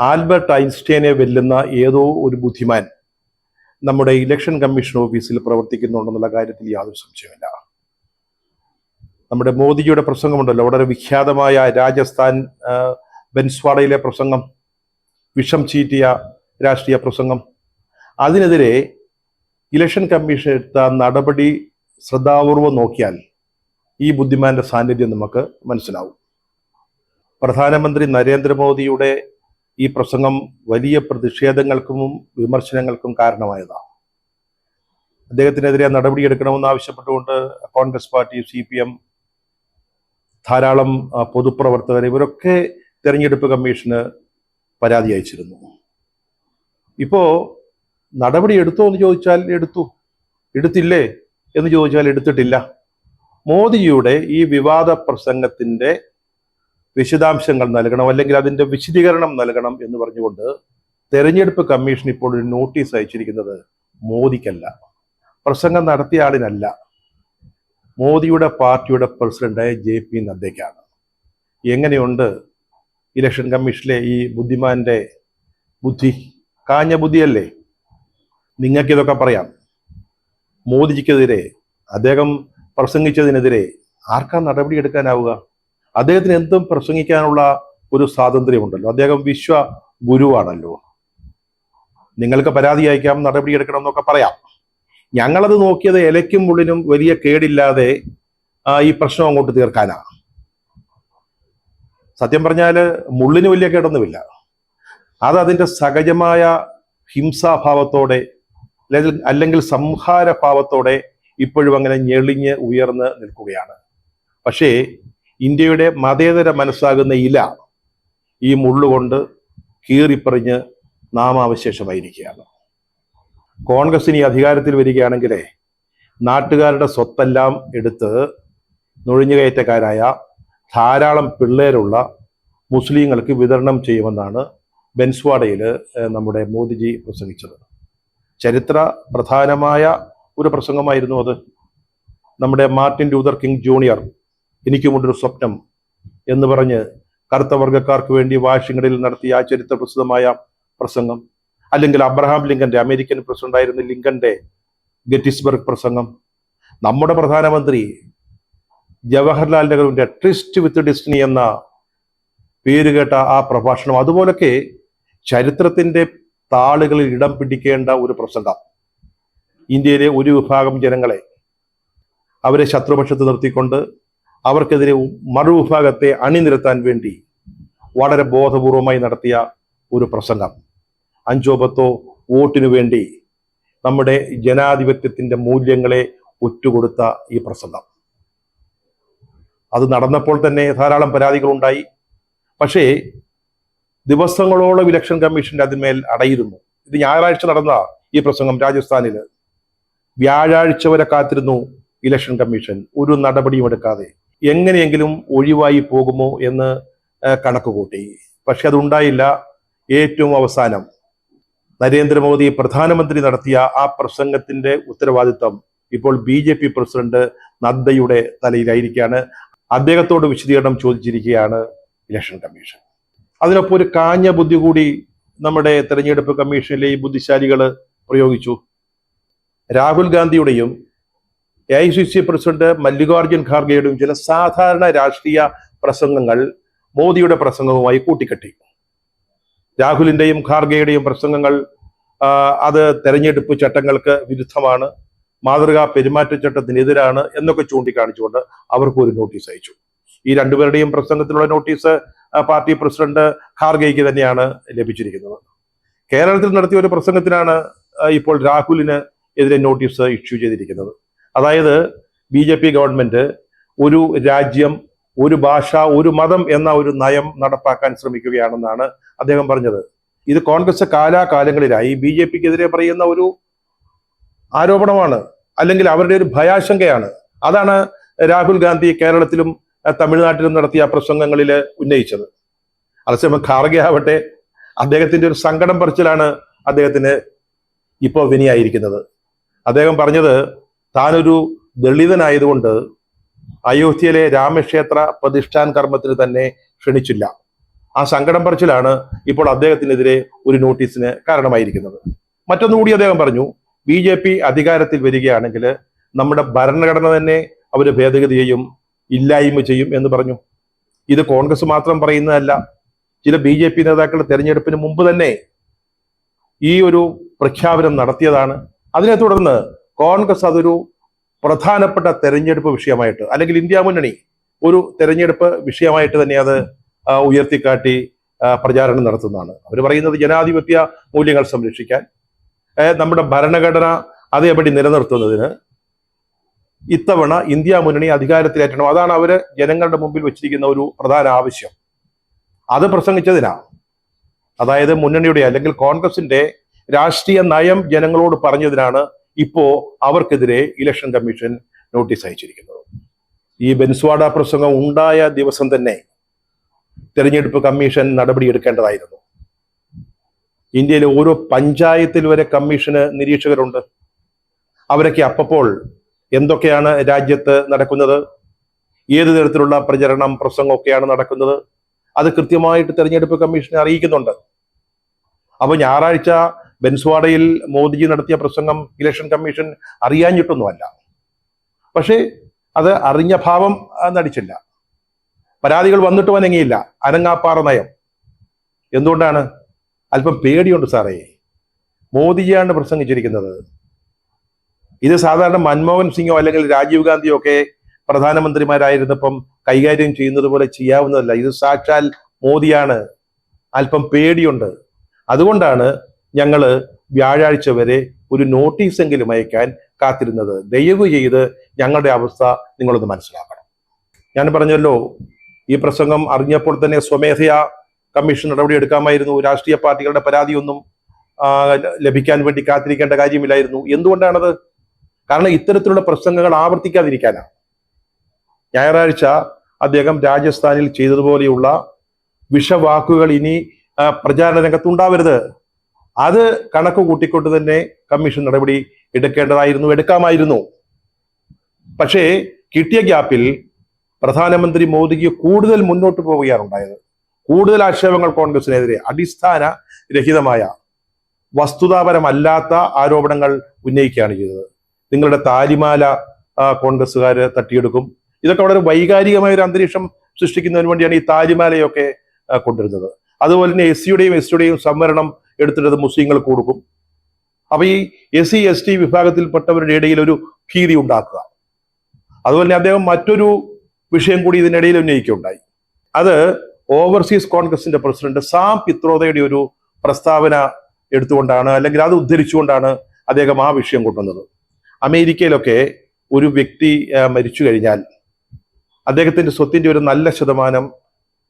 Albert ഐൻസ്റ്റൈനെ വെല്ലുന്ന ഏതോ ഒരു ബുദ്ധിമാൻ നമ്മുടെ ഇലക്ഷൻ കമ്മീഷൻ ഓഫീസിൽ പ്രവർത്തിക്കുന്നുണ്ടെന്നുള്ള കാര്യത്തിൽ യാതൊരു സംശയമില്ല. നമ്മുടെ മോദിജിയുടെ പ്രസംഗമുണ്ടല്ലോ, വളരെ വിഖ്യാതമായ രാജസ്ഥാൻ ബൻസ്വാഡയിലെ പ്രസംഗം, വിഷം ചീറ്റിയ രാഷ്ട്രീയ പ്രസംഗം. അതിനെതിരെ ഇലക്ഷൻ കമ്മീഷൻ എടുത്ത നടപടി ശ്രദ്ധാപൂർവം നോക്കിയാൽ ഈ ബുദ്ധിമാന്റെ സാന്നിധ്യം നമുക്ക് മനസ്സിലാവും. പ്രധാനമന്ത്രി നരേന്ദ്രമോദിയുടെ ഈ പ്രസംഗം വലിയ പ്രതിഷേധങ്ങൾക്കും വിമർശനങ്ങൾക്കും കാരണമായതാണ്. അദ്ദേഹത്തിനെതിരെ നടപടിയെടുക്കണമെന്ന് ആവശ്യപ്പെട്ടുകൊണ്ട് കോൺഗ്രസ് പാർട്ടി, CPM, ധാരാളം പൊതുപ്രവർത്തകർ, ഇവരൊക്കെ തെരഞ്ഞെടുപ്പ് കമ്മീഷന് പരാതി അയച്ചിരുന്നു. ഇപ്പോ നടപടി എടുത്തോ എന്ന് ചോദിച്ചാൽ എടുത്തു, എടുത്തില്ലേ എന്ന് ചോദിച്ചാൽ എടുത്തിട്ടില്ല. മോദിജിയുടെ ഈ വിവാദ പ്രസംഗത്തിന്റെ വിശദാംശങ്ങൾ നൽകണം, അല്ലെങ്കിൽ അതിന്റെ വിശദീകരണം നൽകണം എന്ന് പറഞ്ഞുകൊണ്ട് തെരഞ്ഞെടുപ്പ് കമ്മീഷൻ ഇപ്പോൾ ഒരു നോട്ടീസ് അയച്ചിരിക്കുന്നത് മോദിക്കല്ല, പ്രസംഗം നടത്തിയ ആളിനല്ല, മോദിയുടെ പാർട്ടിയുടെ പ്രസിഡന്റായ JP നദ്ദയ്ക്കാണ്. എങ്ങനെയുണ്ട് ഇലക്ഷൻ കമ്മീഷനിലെ ഈ ബുദ്ധിമാന്റെ ബുദ്ധി? കാഞ്ഞ ബുദ്ധിയല്ലേ? നിങ്ങൾക്കിതൊക്കെ പറയാം. മോദിജിക്കെതിരെ, അദ്ദേഹം പ്രസംഗിച്ചതിനെതിരെ ആർക്കാ നടപടി എടുക്കാനാവുക? അദ്ദേഹത്തിന് എന്തും പ്രസംഗിക്കാനുള്ള ഒരു സ്വാതന്ത്ര്യമുണ്ടല്ലോ, അദ്ദേഹം വിശ്വ ഗുരുവാണല്ലോ. നിങ്ങൾക്ക് പരാതി അയക്കാം, നടപടി എടുക്കണം എന്നൊക്കെ പറയാം. ഞങ്ങളത് നോക്കിയത് ഇലയ്ക്കും മുള്ളിനും വലിയ കേടില്ലാതെ ഈ പ്രശ്നം അങ്ങോട്ട് തീർക്കാനാ. സത്യം പറഞ്ഞാല് മുള്ളിന് വലിയ കേടൊന്നുമില്ല. അത് അതിന്റെ സഹജമായ ഹിംസാഭാവത്തോടെ അല്ലെങ്കിൽ സംഹാരഭാവത്തോടെ ഇപ്പോഴും അങ്ങനെ ഞെളിഞ്ഞ് ഉയർന്ന് നിൽക്കുകയാണ്. പക്ഷേ ഇന്ത്യയുടെ മതേതര മനസ്സാകുന്ന ഇല ഈ മുള്ളുകൊണ്ട് കീറിപ്പറിഞ്ഞ് നാമാവശേഷമായിരിക്കുകയാണ്. കോൺഗ്രസ് ഇനി അധികാരത്തിൽ വരികയാണെങ്കിലേ നാട്ടുകാരുടെ സ്വത്തെല്ലാം എടുത്ത് നുഴഞ്ഞുകയറ്റക്കാരായ ധാരാളം പിള്ളേരുള്ള മുസ്ലിങ്ങൾക്ക് വിതരണം ചെയ്യുമെന്നാണ് ബൻസ്വാഡയിൽ നമ്മുടെ മോദിജി പ്രസംഗിച്ചത്. ചരിത്ര പ്രധാനമായ ഒരു പ്രസംഗമായിരുന്നു അത്. നമ്മുടെ മാർട്ടിൻ ലൂതർ കിങ് ജൂനിയർ എനിക്കുമുണ്ടൊരു സ്വപ്നം എന്ന് പറഞ്ഞ് കറുത്ത വർഗ്ഗക്കാർക്ക് വേണ്ടി വാഷിംഗ്ടണിൽ നടത്തിയ ആ ചരിത്ര പ്രസിദ്ധമായ പ്രസംഗം, അല്ലെങ്കിൽ അബ്രഹാം ലിങ്കന്റെ, അമേരിക്കൻ പ്രസിഡന്റായിരുന്ന ലിങ്കന്റെ ഗെറ്റിസ്ബർഗ് പ്രസംഗം, നമ്മുടെ പ്രധാനമന്ത്രി ജവഹർലാൽ നെഹ്റുവിന്റെ ട്രിസ്റ്റ് വിത്ത് ഡെസ്റ്റിനി എന്ന പേരുകേട്ട ആ പ്രഭാഷണം, അതുപോലൊക്കെ ചരിത്രത്തിന്റെ താളുകളിൽ ഇടം പിടിക്കേണ്ട ഒരു പ്രസംഗം. ഇന്ത്യയിലെ ഒരു വിഭാഗം ജനങ്ങളെ, അവരെ ശത്രുപക്ഷത്ത് നിർത്തിക്കൊണ്ട് അവർക്കെതിരെ മറുവിഭാഗത്തെ അണിനിരത്താൻ വേണ്ടി വളരെ ബോധപൂർവമായി നടത്തിയ ഒരു പ്രസംഗം. 5 or 10 വോട്ടിനു വേണ്ടി നമ്മുടെ ജനാധിപത്യത്തിന്റെ മൂല്യങ്ങളെ ഒറ്റുകൊടുത്ത ഈ പ്രസംഗം. അത് നടന്നപ്പോൾ തന്നെ ധാരാളം പരാതികളുണ്ടായി. പക്ഷേ ദിവസങ്ങളോളം ഇലക്ഷൻ കമ്മീഷന്റെ അതിന്മേൽ അടയിരുന്നു. ഇത് ഞായറാഴ്ച നടന്ന ഈ പ്രസംഗം രാജസ്ഥാനില്. വ്യാഴാഴ്ച വരെ കാത്തിരുന്നു ഇലക്ഷൻ കമ്മീഷൻ, ഒരു നടപടിയും എടുക്കാതെ. എങ്ങനെയെങ്കിലും ഒഴിവായി പോകുമോ എന്ന് കണക്ക് കൂട്ടി. പക്ഷെ അതുണ്ടായില്ല. ഏറ്റവും അവസാനം നരേന്ദ്രമോദി പ്രധാനമന്ത്രി നടത്തിയ ആ പ്രസംഗത്തിന്റെ ഉത്തരവാദിത്വം ഇപ്പോൾ BJP പ്രസിഡന്റ് നദ്ദയുടെ തലയിലായിരിക്കുകയാണ്. അദ്ദേഹത്തോട് വിശദീകരണം ചോദിച്ചിരിക്കുകയാണ് ഇലക്ഷൻ കമ്മീഷൻ. അതിനൊപ്പം ഒരു കാഞ്ഞ ബുദ്ധി കൂടി നമ്മുടെ തെരഞ്ഞെടുപ്പ് കമ്മീഷനിലെ ഈ ബുദ്ധിശാലികൾ പ്രയോഗിച്ചു. രാഹുൽ ഗാന്ധിയുടെയും AICC പ്രസിഡന്റ് മല്ലികാർജുൻ ഖാർഗെയുടെയും ചില സാധാരണ രാഷ്ട്രീയ പ്രസംഗങ്ങൾ മോദിയുടെ പ്രസംഗവുമായി കൂട്ടിക്കെട്ടി. രാഹുലിന്റെയും ഖാർഗെയുടെയും പ്രസംഗങ്ങൾ അത് തെരഞ്ഞെടുപ്പ് ചട്ടങ്ങൾക്ക് വിരുദ്ധമാണ്, മാതൃകാ പെരുമാറ്റച്ചട്ടത്തിനെതിരാണ് എന്നൊക്കെ ചൂണ്ടിക്കാണിച്ചുകൊണ്ട് അവർക്ക് ഒരു നോട്ടീസ് അയച്ചു. ഈ രണ്ടുപേരുടെയും പ്രസംഗത്തിലുള്ള നോട്ടീസ് പാർട്ടി പ്രസിഡന്റ് ഖാർഗെയ്ക്ക് തന്നെയാണ് ലഭിച്ചിരിക്കുന്നത്. കേരളത്തിൽ നടത്തിയ ഒരു പ്രസംഗത്തിനാണ് ഇപ്പോൾ രാഹുലിന് എതിരെ നോട്ടീസ് ഇഷ്യൂ ചെയ്തിരിക്കുന്നത്. അതായത് BJP ഗവൺമെന്റ് ഒരു രാജ്യം, ഒരു ഭാഷ, ഒരു മതം എന്ന ഒരു നയം നടപ്പാക്കാൻ ശ്രമിക്കുകയാണെന്നാണ് അദ്ദേഹം പറഞ്ഞത്. ഇത് കോൺഗ്രസ് കാലാകാലങ്ങളിലായി BJPക്കെതിരെ പറയുന്ന ഒരു ആരോപണമാണ്, അല്ലെങ്കിൽ അവരുടെ ഒരു ഭയാശങ്കയാണ്. അതാണ് രാഹുൽ ഗാന്ധി കേരളത്തിലും തമിഴ്നാട്ടിലും നടത്തിയ പ്രസംഗങ്ങളിൽ ഉന്നയിച്ചത്. അതേസമയം ഖാർഗെ ആവട്ടെ, അദ്ദേഹത്തിന്റെ ഒരു സങ്കടം പറച്ചിലാണ് അദ്ദേഹത്തിന് ഇപ്പോൾ വിനിയായിരിക്കുന്നത്. അദ്ദേഹം പറഞ്ഞത് താനൊരു ദളിതനായതുകൊണ്ട് അയോധ്യയിലെ രാമക്ഷേത്ര പ്രതിഷ്ഠാൻ കർമ്മത്തിന് തന്നെ ക്ഷണിച്ചില്ല. ആ സങ്കടം പറച്ചിലാണ് ഇപ്പോൾ അദ്ദേഹത്തിനെതിരെ ഒരു നോട്ടീസിന് കാരണമായിരിക്കുന്നത്. മറ്റൊന്നുകൂടി അദ്ദേഹം പറഞ്ഞു, BJP അധികാരത്തിൽ വരികയാണെങ്കിൽ നമ്മുടെ ഭരണഘടന തന്നെ അവർ ഭേദഗതി ചെയ്യും, ഇല്ലായ്മ ചെയ്യും എന്ന് പറഞ്ഞു. ഇത് കോൺഗ്രസ് മാത്രം പറയുന്നതല്ല, ചില BJP നേതാക്കൾ തെരഞ്ഞെടുപ്പിന് മുമ്പ് തന്നെ ഈ ഒരു പ്രഖ്യാപനം നടത്തിയതാണ്. അതിനെ തുടർന്ന് കോൺഗ്രസ് അതൊരു പ്രധാനപ്പെട്ട തെരഞ്ഞെടുപ്പ് വിഷയമായിട്ട്, അല്ലെങ്കിൽ ഇന്ത്യ മുന്നണി ഒരു തെരഞ്ഞെടുപ്പ് വിഷയമായിട്ട് തന്നെ അത് ഉയർത്തിക്കാട്ടി പ്രചാരണം നടത്തുന്നതാണ്. അവർ പറയുന്നത് ജനാധിപത്യ മൂല്യങ്ങൾ സംരക്ഷിക്കാൻ, നമ്മുടെ ഭരണഘടന അതേപടി നിലനിർത്തുന്നതിന് ഇത്തവണ ഇന്ത്യ മുന്നണി അധികാരത്തിലേറ്റണം. അതാണ് അവര് ജനങ്ങളുടെ മുമ്പിൽ വെച്ചിരിക്കുന്ന ഒരു പ്രധാന ആവശ്യം. അത് പ്രസംഗിച്ചതിനാ, അതായത് മുന്നണിയുടെ അല്ലെങ്കിൽ കോൺഗ്രസിന്റെ രാഷ്ട്രീയ നയം ജനങ്ങളോട് പറഞ്ഞതിനാണ് ഇപ്പോ അവർക്കെതിരെ ഇലക്ഷൻ കമ്മീഷൻ നോട്ടീസ് അയച്ചിരിക്കുന്നത്. ഈ ബെൻസ്വാഡ പ്രസംഗം ഉണ്ടായ ദിവസം തന്നെ തെരഞ്ഞെടുപ്പ് കമ്മീഷൻ നടപടി എടുക്കേണ്ടതായിരുന്നു. ഇന്ത്യയിലെ ഓരോ പഞ്ചായത്തിൽ വരെ കമ്മീഷന് നിരീക്ഷകരുണ്ട്. അവരൊക്കെ അപ്പോൾ എന്തൊക്കെയാണ് രാജ്യത്ത് നടക്കുന്നത്, ഏത് തരത്തിലുള്ള പ്രചരണം പ്രസംഗമൊക്കെയാണ് നടക്കുന്നത്, അത് കൃത്യമായിട്ട് തെരഞ്ഞെടുപ്പ് കമ്മീഷനെ അറിയിക്കുന്നുണ്ട്. അപ്പൊ ഞായറാഴ്ച ബെൻസ്വാഡയിൽ മോദിജി നടത്തിയ പ്രസംഗം ഇലക്ഷൻ കമ്മീഷൻ അറിയാഞ്ഞിട്ടൊന്നുമല്ല. പക്ഷേ അത് അറിഞ്ഞ ഭാവം നടിച്ചില്ല. പരാതികൾ വന്നിട്ട് അനങ്ങിയില്ല, അനങ്ങാപ്പാറ നയം. എന്തുകൊണ്ടാണ്? അല്പം പേടിയുണ്ട് സാറേ. മോദിജിയാണ് പ്രസംഗിച്ചിരിക്കുന്നത്. ഇത് സാധാരണ മൻമോഹൻ സിംഗോ അല്ലെങ്കിൽ രാജീവ് ഗാന്ധിയോ ഒക്കെ പ്രധാനമന്ത്രിമാരായിരുന്നപ്പം കൈകാര്യം ചെയ്യുന്നത് പോലെ ചെയ്യാവുന്നതല്ല. ഇത് സാക്ഷാൽ മോദിയാണ്. അല്പം പേടിയുണ്ട്. അതുകൊണ്ടാണ് ഞങ്ങൾ വ്യാഴാഴ്ച വരെ ഒരു നോട്ടീസെങ്കിലും അയക്കാൻ കാത്തിരുന്നത്. ദയവ് ചെയ്ത് ഞങ്ങളുടെ അവസ്ഥ നിങ്ങളൊന്ന് മനസ്സിലാക്കണം. ഞാൻ പറഞ്ഞല്ലോ, ഈ പ്രസംഗം അറിഞ്ഞപ്പോൾ തന്നെ സ്വമേധയാ കമ്മീഷൻ നടപടി എടുക്കാമായിരുന്നു. രാഷ്ട്രീയ പാർട്ടികളുടെ പരാതിയൊന്നും ലഭിക്കാൻ വേണ്ടി കാത്തിരിക്കേണ്ട കാര്യമില്ലായിരുന്നു. എന്തുകൊണ്ടാണത്? കാരണം ഇത്തരത്തിലുള്ള പ്രസംഗങ്ങൾ ആവർത്തിക്കാതിരിക്കാനാണ്. ഞായറാഴ്ച അദ്ദേഹം രാജസ്ഥാനിൽ ചെയ്തതുപോലെയുള്ള വിഷവാക്കുകൾ ഇനി പ്രചാരണ രംഗത്തുണ്ടാവരുത്. അത് കണക്ക് കൂട്ടിക്കൊണ്ട് തന്നെ കമ്മീഷൻ നടപടി എടുക്കാമായിരുന്നു. പക്ഷേ കിട്ടിയ ഗ്യാപ്പിൽ പ്രധാനമന്ത്രി മോദിക്ക് കൂടുതൽ മുന്നോട്ട് പോവുകയാണ് ഉണ്ടായത്. കൂടുതൽ ആക്ഷേപങ്ങൾ കോൺഗ്രസിനെതിരെ, അടിസ്ഥാന രഹിതമായ വസ്തുതാപരമല്ലാത്ത ആരോപണങ്ങൾ ഉന്നയിക്കുകയാണ് ചെയ്തത്. നിങ്ങളുടെ താലിമാല കോൺഗ്രസ്സുകാര് തട്ടിയെടുക്കും. ഇതൊക്കെ വളരെ വൈകാരികമായ ഒരു അന്തരീക്ഷം സൃഷ്ടിക്കുന്നതിന് വേണ്ടിയാണ് ഈ താലിമാലയൊക്കെ കൊണ്ടുവരുന്നത്. അതുപോലെ തന്നെ SC-യുടെയും സംവരണം എടുത്തിട്ടത് മുസ്ലിങ്ങൾക്ക് കൊടുക്കും. അപ്പൊ ഈ SC/ST വിഭാഗത്തിൽപ്പെട്ടവരുടെ ഇടയിൽ ഒരു ഭീതി ഉണ്ടാക്കുക. അതുപോലെ തന്നെ അദ്ദേഹം മറ്റൊരു വിഷയം കൂടി ഇതിനിടയിൽ ഉന്നയിക്കുകയുണ്ടായി. അത് ഓവർസീസ് കോൺഗ്രസിന്റെ പ്രസിഡന്റ് സാം പിത്രോദയുടെ ഒരു പ്രസ്താവന എടുത്തുകൊണ്ടാണ്, അല്ലെങ്കിൽ അത് ഉദ്ധരിച്ചുകൊണ്ടാണ് അദ്ദേഹം ആ വിഷയം കൊണ്ടുവന്നത്. അമേരിക്കയിലൊക്കെ ഒരു വ്യക്തി മരിച്ചു കഴിഞ്ഞാൽ അദ്ദേഹത്തിന്റെ സ്വത്തിന്റെ ഒരു നല്ല ശതമാനം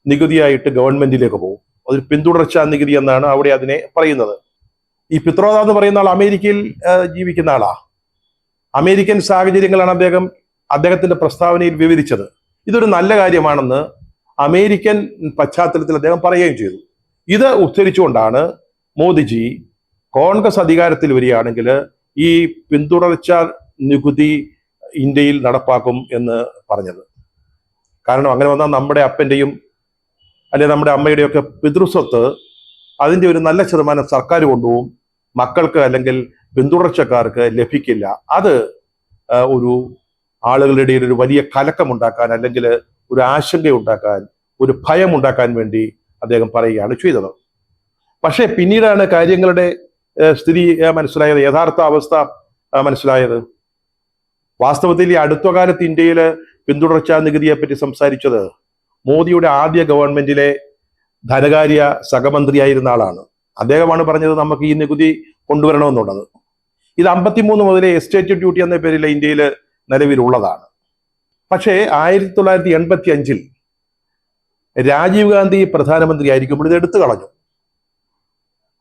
നികുതിയായിട്ട് ഗവൺമെന്റിലേക്ക് പോകും. അതൊരു പിന്തുടർച്ചാ നികുതി എന്നാണ് അവിടെ അതിനെ പറയുന്നത്. ഈ പിത്രോദ എന്ന് പറയുന്ന ആൾ അമേരിക്കയിൽ ജീവിക്കുന്ന ആളാ. അമേരിക്കൻ സാഹചര്യങ്ങളാണ് അദ്ദേഹത്തിന്റെ പ്രസ്താവനയിൽ വിവരിച്ചത്. ഇതൊരു നല്ല കാര്യമാണെന്ന് അമേരിക്കൻ പശ്ചാത്തലത്തിൽ അദ്ദേഹം പറയുകയും ചെയ്തു. ഇത് ഉദ്ധരിച്ചുകൊണ്ടാണ് മോദിജി കോൺഗ്രസ് അധികാരത്തിൽ വരികയാണെങ്കിൽ ഈ പിന്തുടർച്ച നികുതി ഇന്ത്യയിൽ നടപ്പാക്കും എന്ന് പറഞ്ഞത്. കാരണം അങ്ങനെ വന്നാൽ നമ്മുടെ അപ്പന്റെയും അല്ലെങ്കിൽ നമ്മുടെ അമ്മയുടെയൊക്കെ പിതൃസ്വത്ത് അതിന്റെ ഒരു നല്ല ശതമാനം സർക്കാർ കൊണ്ടുപോകും, മക്കൾക്ക് അല്ലെങ്കിൽ പിന്തുടർച്ചക്കാർക്ക് ലഭിക്കില്ല. അത് ഒരു ആളുകളുടെ ഇടയിൽ ഒരു വലിയ കലക്കമുണ്ടാക്കാൻ, അല്ലെങ്കിൽ ഒരു ആശങ്കയുണ്ടാക്കാൻ, ഒരു ഭയം ഉണ്ടാക്കാൻ വേണ്ടി അദ്ദേഹം പറയുകയാണ് ചെയ്തത്. പക്ഷെ പിന്നീടാണ് കാര്യങ്ങളുടെ സ്ഥിതി മനസ്സിലായത്, യഥാർത്ഥ അവസ്ഥ മനസ്സിലായത്. വാസ്തവത്തിൽ ഈ അടുത്ത കാലത്ത് ഇന്ത്യയിൽ പിന്തുടർച്ചാ നികുതിയെ പറ്റി സംസാരിച്ചത് മോദിയുടെ ആദ്യ ഗവൺമെന്റിലെ ധനകാര്യ സഹമന്ത്രിയായിരുന്ന ആളാണ്. അദ്ദേഹമാണ് പറഞ്ഞത് നമുക്ക് ഈ നികുതി കൊണ്ടുവരണമെന്നുള്ളത്. ഇത് 53 മുതലേ എസ്റ്റേറ്റ് ഡ്യൂട്ടി എന്ന പേരിൽ ഇന്ത്യയിൽ നിലവിലുള്ളതാണ്. പക്ഷേ 1985 രാജീവ് ഗാന്ധി പ്രധാനമന്ത്രി ആയിരിക്കുമ്പോൾ ഇത് എടുത്തു കളഞ്ഞു.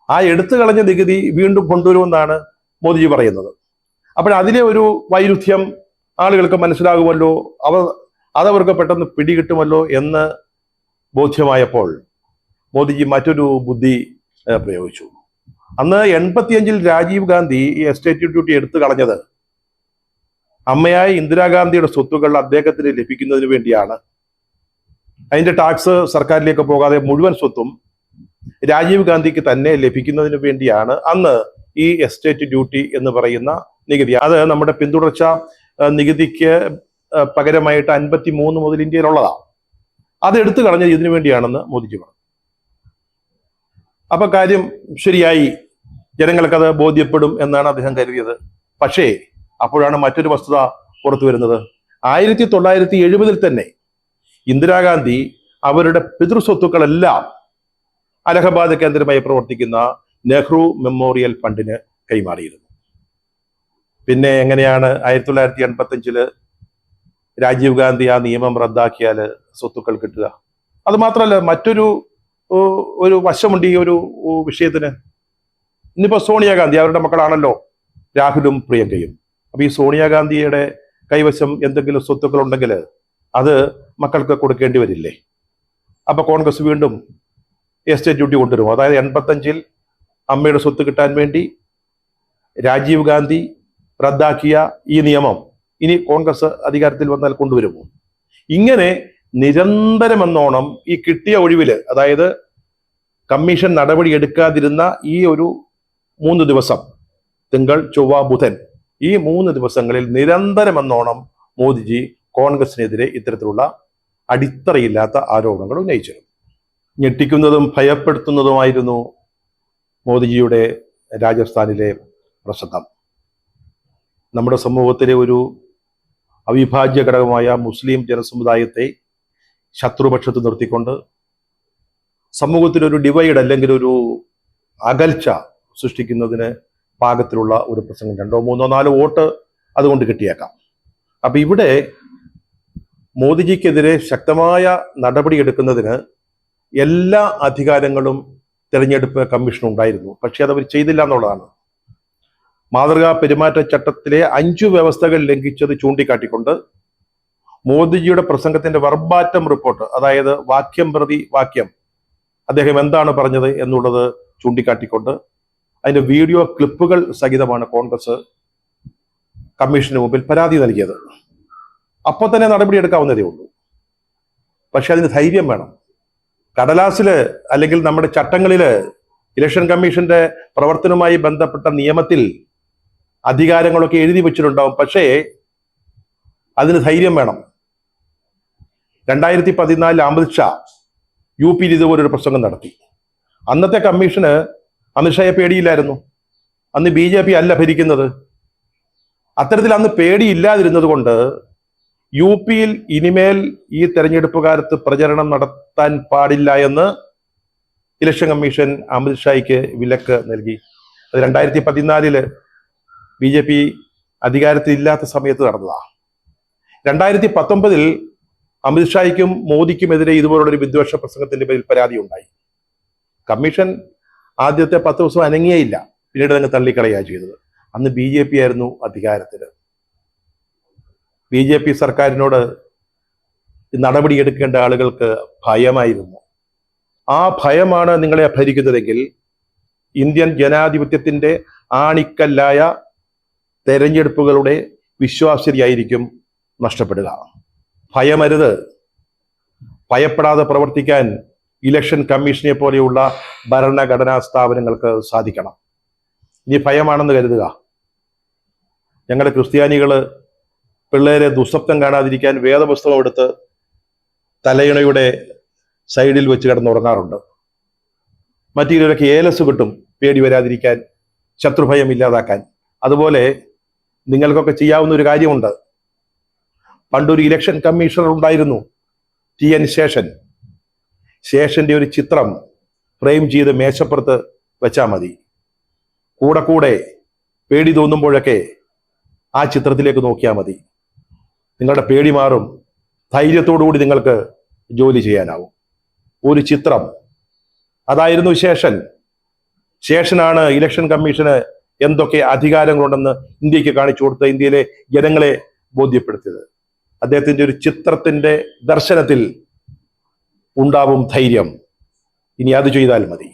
ആ എടുത്തു കളഞ്ഞ നികുതി വീണ്ടും കൊണ്ടുവരുമെന്നാണ് മോദിജി പറയുന്നത്. അപ്പോൾ അതിലെ ഒരു വൈരുദ്ധ്യം ആളുകൾക്ക് മനസ്സിലാകുമല്ലോ, അതവർക്ക് പെട്ടെന്ന് പിടികിട്ടുമല്ലോ എന്ന് ബോധ്യമായപ്പോൾ മോദിജി മറ്റൊരു ബുദ്ധി പ്രയോഗിച്ചു. അന്ന് 85 രാജീവ് ഗാന്ധി ഈ എസ്റ്റേറ്റ് ഡ്യൂട്ടി എടുത്തു കളഞ്ഞത് അമ്മയായ ഇന്ദിരാഗാന്ധിയുടെ സ്വത്തുക്കൾ അദ്ദേഹത്തിന് ലഭിക്കുന്നതിന് വേണ്ടിയാണ്. അതിന്റെ ടാക്സ് സർക്കാരിലേക്ക് പോകാതെ മുഴുവൻ സ്വത്തും രാജീവ് ഗാന്ധിക്ക് തന്നെ ലഭിക്കുന്നതിന് വേണ്ടിയാണ് അന്ന് ഈ എസ്റ്റേറ്റ് ഡ്യൂട്ടി എന്ന് പറയുന്ന നികുതി. അത് നമ്മുടെ പിന്തുടർച്ച നികുതിക്ക് പകരമായിട്ട് 53 മുതൽ ഇന്ത്യയിലുള്ളതാണ്. അത് എടുത്തു കളഞ്ഞത് ഇതിനു വേണ്ടിയാണെന്ന് മോദിജി പറഞ്ഞു. അപ്പൊ കാര്യം ശരിയായി, ജനങ്ങൾക്കത് ബോധ്യപ്പെടും എന്നാണ് അദ്ദേഹം കരുതിയത്. പക്ഷേ അപ്പോഴാണ് മറ്റൊരു വസ്തുത പുറത്തു വരുന്നത്. 1970 തന്നെ ഇന്ദിരാഗാന്ധി അവരുടെ പിതൃസ്വത്തുക്കളെല്ലാം അലഹബാദ് കേന്ദ്രമായി പ്രവർത്തിക്കുന്ന നെഹ്റു മെമ്മോറിയൽ ഫണ്ടിന് കൈമാറിയിരുന്നു. പിന്നെ എങ്ങനെയാണ് 1985 രാജീവ് ഗാന്ധി ആ നിയമം റദ്ദാക്കിയാൽ സ്വത്തുക്കൾ കിട്ടുക? അത് മാത്രമല്ല, മറ്റൊരു വശമുണ്ട് ഈ ഒരു വിഷയത്തിന്. ഇന്നിപ്പോ സോണിയാഗാന്ധി അവരുടെ മക്കളാണല്ലോ രാഹുലും പ്രിയങ്കയും. അപ്പൊ ഈ സോണിയാഗാന്ധിയുടെ കൈവശം എന്തെങ്കിലും സ്വത്തുക്കൾ ഉണ്ടെങ്കിൽ അത് മക്കൾക്ക് കൊടുക്കേണ്ടി വരില്ലേ? അപ്പൊ കോൺഗ്രസ് വീണ്ടും എസ്റ്റേറ്റ് ഡ്യൂട്ടി കൊണ്ടുവരും. അതായത് 85 അമ്മയുടെ സ്വത്ത് കിട്ടാൻ വേണ്ടി രാജീവ് ഗാന്ധി റദ്ദാക്കിയ ഈ നിയമം ഇനി കോൺഗ്രസ് അധികാരത്തിൽ വന്നാൽ കൊണ്ടുവരുമോ? ഇങ്ങനെ നിരന്തരമെന്നോണം ഈ കിട്ടിയ ഒഴിവില്, അതായത് കമ്മീഷൻ നടപടി എടുക്കാതിരുന്ന ഈ ഒരു 3 ദിവസം, തിങ്കൾ ചൊവ്വ ബുധൻ, ഈ 3 ദിവസങ്ങളിൽ നിരന്തരമെന്നോണം മോദിജി കോൺഗ്രസിനെതിരെ ഇത്തരത്തിലുള്ള അടിത്തറയില്ലാത്ത ആരോപണങ്ങൾ ഉന്നയിച്ചിരുന്നു. ഞെട്ടിക്കുന്നതും ഭയപ്പെടുത്തുന്നതുമായിരുന്നു മോദിജിയുടെ രാജസ്ഥാനിലെ പ്രസംഗം. നമ്മുടെ സമൂഹത്തിലെ ഒരു അവിഭാജ്യ ഘടകമായ മുസ്ലിം ജനസമുദായത്തെ ശത്രുപക്ഷത്ത് നിർത്തിക്കൊണ്ട് സമൂഹത്തിലൊരു ഡിവൈഡ് അല്ലെങ്കിൽ ഒരു അകൽച്ച സൃഷ്ടിക്കുന്നതിന് പാകത്തിലുള്ള ഒരു പ്രസംഗം. 2, 3, 4 വോട്ട് അതുകൊണ്ട് കിട്ടിയേക്കാം. അപ്പൊ ഇവിടെ മോദിജിക്കെതിരെ ശക്തമായ നടപടി എടുക്കുന്നതിന് എല്ലാ അധികാരങ്ങളും തെരഞ്ഞെടുപ്പ് കമ്മീഷൻ ഉണ്ടായിരുന്നു. പക്ഷെ അത് അവർ ചെയ്തില്ല എന്നുള്ളതാണ്. മാതൃകാ പെരുമാറ്റച്ചട്ടത്തിലെ 5 വ്യവസ്ഥകൾ ലംഘിച്ചത് ചൂണ്ടിക്കാട്ടിക്കൊണ്ട് മോദിജിയുടെ പ്രസംഗത്തിന്റെ വെർബാറ്റം റിപ്പോർട്ട്, അതായത് വാക്യം പ്രതി വാക്യം അദ്ദേഹം എന്താണ് പറഞ്ഞത് എന്നുള്ളത് ചൂണ്ടിക്കാട്ടിക്കൊണ്ട് അതിന്റെ വീഡിയോ ക്ലിപ്പുകൾ സഹിതമാണ് കോൺഗ്രസ് കമ്മീഷന് മുമ്പിൽ പരാതി നൽകിയത്. അപ്പോൾ തന്നെ നടപടി എടുക്കാവുന്നതേ ഉള്ളൂ. പക്ഷെ അതിന് ധൈര്യം വേണം. കടലാസില് അല്ലെങ്കിൽ നമ്മുടെ ചട്ടങ്ങളില് ഇലക്ഷൻ കമ്മീഷന്റെ പ്രവർത്തനവുമായി ബന്ധപ്പെട്ട നിയമത്തിൽ അധികാരങ്ങളൊക്കെ എഴുതി വെച്ചിട്ടുണ്ടാവും. പക്ഷേ അതിന് ധൈര്യം വേണം. 2014 അമിത്ഷാ UP-യിൽ ഇതുപോലൊരു പ്രസംഗം നടത്തി. അന്നത്തെ കമ്മീഷന് അമിത്ഷായെ പേടിയില്ലായിരുന്നു. അന്ന് BJP അല്ല ഭരിക്കുന്നത്. അത്തരത്തിൽ അന്ന് പേടിയില്ലാതിരുന്നത് കൊണ്ട് UP-യിൽ ഇനിമേൽ ഈ തെരഞ്ഞെടുപ്പ് കാലത്ത് പ്രചരണം നടത്താൻ പാടില്ല എന്ന് ഇലക്ഷൻ കമ്മീഷൻ അമിത്ഷായ്ക്ക് വിലക്ക് നൽകി. അത് 2014 BJP അധികാരത്തിൽ ഇല്ലാത്ത സമയത്ത് നടന്നതാണ്. 2019 അമിത്ഷായ്ക്കും മോദിക്കുമെതിരെ ഇതുപോലുള്ളൊരു വിദ്വേഷ പ്രസംഗത്തിന്റെ പേരിൽ പരാതി ഉണ്ടായി. കമ്മീഷൻ ആദ്യത്തെ 10 ദിവസം അനങ്ങിയേയില്ല. പിന്നീട് അങ്ങ് തള്ളിക്കളയുക ചെയ്തത്. അന്ന് BJP ആയിരുന്നു അധികാരത്തിൽ. BJP സർക്കാരിനോട് നടപടി എടുക്കേണ്ട ആളുകൾക്ക് ഭയമായിരുന്നു. ആ ഭയമാണ് നിങ്ങളെ ഭരിക്കുന്നതെങ്കിൽ ഇന്ത്യൻ ജനാധിപത്യത്തിന്റെ ആണിക്കല്ലായ തെരഞ്ഞെടുപ്പുകളുടെ വിശ്വാസ്യതയായിരിക്കും നഷ്ടപ്പെടുക. ഭയമരുത്. ഭയപ്പെടാതെ പ്രവർത്തിക്കാൻ ഇലക്ഷൻ കമ്മീഷനെ പോലെയുള്ള ഭരണഘടനാ സ്ഥാപനങ്ങൾക്ക് സാധിക്കണം. ഇനി ഭയമാണെന്ന് കരുതുക. ഞങ്ങളുടെ ക്രിസ്ത്യാനികള് പിള്ളേരെ ദുസ്വപ്നം കാണാതിരിക്കാൻ വേദപുസ്തകം എടുത്ത് തലയിണയുടെ സൈഡിൽ വെച്ച് കിടന്നുറങ്ങാറുണ്ട്. മറ്റു ചിലരൊക്കെ ഏലസ് കിട്ടും പേടി വരാതിരിക്കാൻ, ശത്രുഭയം ഇല്ലാതാക്കാൻ. അതുപോലെ നിങ്ങൾക്കൊക്കെ ചെയ്യാവുന്ന ഒരു കാര്യമുണ്ട്. പണ്ടൊരു ഇലക്ഷൻ കമ്മീഷണർ ഉണ്ടായിരുന്നു, TN ശേഷൻ. ശേഷന്റെ ഒരു ചിത്രം ഫ്രെയിം ചെയ്ത് മേശപ്പുറത്ത് വെച്ചാൽ മതി. കൂടെ കൂടെ പേടി തോന്നുമ്പോഴൊക്കെ ആ ചിത്രത്തിലേക്ക് നോക്കിയാൽ മതി. നിങ്ങളുടെ പേടി മാറും. ധൈര്യത്തോടു കൂടി നിങ്ങൾക്ക് ജോലി ചെയ്യാനാവും. ഒരു ചിത്രം, അതായിരുന്നു ശേഷൻ. ശേഷനാണ് ഇലക്ഷൻ കമ്മീഷന് എന്തൊക്കെ അധികാരങ്ങളുണ്ടെന്ന് ഇന്ത്യക്ക് കാണിച്ചു കൊടുത്ത് ഇന്ത്യയിലെ ജനങ്ങളെ ബോധ്യപ്പെടുത്തിയത്. അദ്ദേഹത്തിന്റെ ഒരു ചിത്രത്തിന്റെ ദർശനത്തിൽ ഉണ്ടാവും ധൈര്യം. ഇനി അത് ചെയ്താൽ മതി.